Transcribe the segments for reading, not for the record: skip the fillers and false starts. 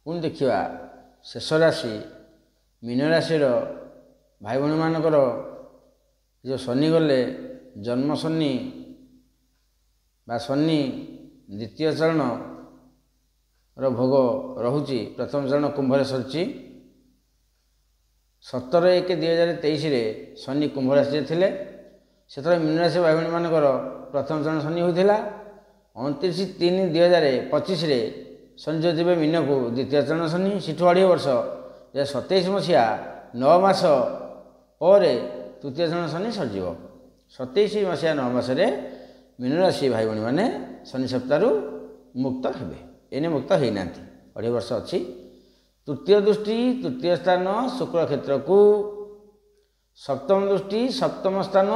पुणी देखा शेष राशि मीन राशि भाई भाई मानकर जो शनि गले जन्म शनि बा शनि द्वितीय चरण भोग रहुची प्रथम चरण कुंभ सरी 17/1/2023 शनि कुंभ राशि थे से मीन राशि भाई भाई मानकर प्रथम चरण शनि होता 29/3/2025 शनि जो देवे मीन को द्वितीय चरण शनि सेठू 2.5 वर्ष 2027 मसीहा 9 मास पर तृतीय चरण शनि सरजीव 27 मसीहा 9 मसरे मीन राशि भाई भाई मैंने शनि सप्ताह मुक्त हे एने मुक्त होना 2.5 वर्ष अच्छी तृतीय दृष्टि तृतीय स्थान शुक्र क्षेत्र को सप्तम दृष्टि सप्तम स्थान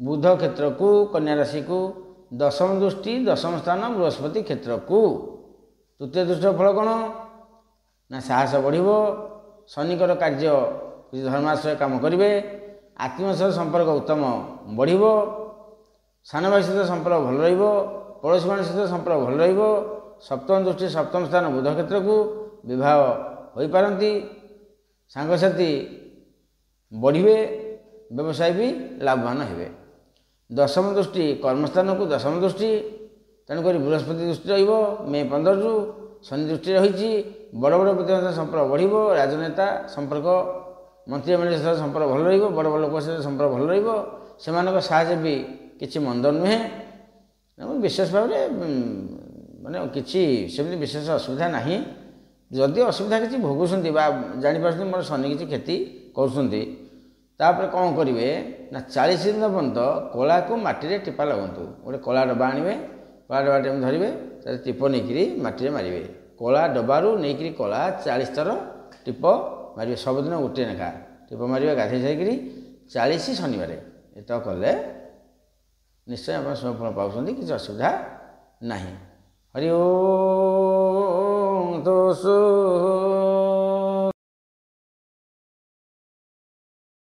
बुध क्षेत्र को कन्या राशि को दशम दृष्टि दशम स्थान बृहस्पति क्षेत्र को तृतीय दृष्टि फल कौन ना साहस बढ़ शनिकर कार्य किसी धर्माश्रय काम करेंगे आत्मीय सह संपर्क उत्तम बढ़ सान भाई सहित संपर्क भल पड़ोशी मान सहित संपर्क भल सप्तम दृष्टि सप्तम स्थान बुध क्षेत्र को विवाह हो पारती सांगसाथी बढ़े व्यवसाय भी लाभवान हे दशम दृष्टि कर्मस्थान को दशम दृष्टि तेणुक बृहस्पति दृष्टि मे 15 रु शनि दृष्टि रही बड़ बड़ व्यक्ति संपर्क बढ़ राजनेता संपर्क मंत्री एमएलए सहित संपर्क भल बड़ बड़ लोक सहित संपर्क भल से साहय भी किसी मंद नुहे विशेष भाव माने किसी सेमती विशेष असुविधा नहीं जदि असुविधा किसी भोगुंट जापार मोर शनि किसी क्षति कर कौन करेंगे ना 40 दिन पर्यंत कला को मटी टीपा लगतु गोटे कला डब्बा आणवे कला डब्बा धरवे टीप नहीं मटी मारे कला डब्बारू नहीं कला 40 थर टीप मारे सबुदिन गोटे लेखा टीप मारे गाधे सारी 40 शनिवार एत कले निश्चय आप शुभफल पाँच किसी असुविधा ना हरि ओम तोसु।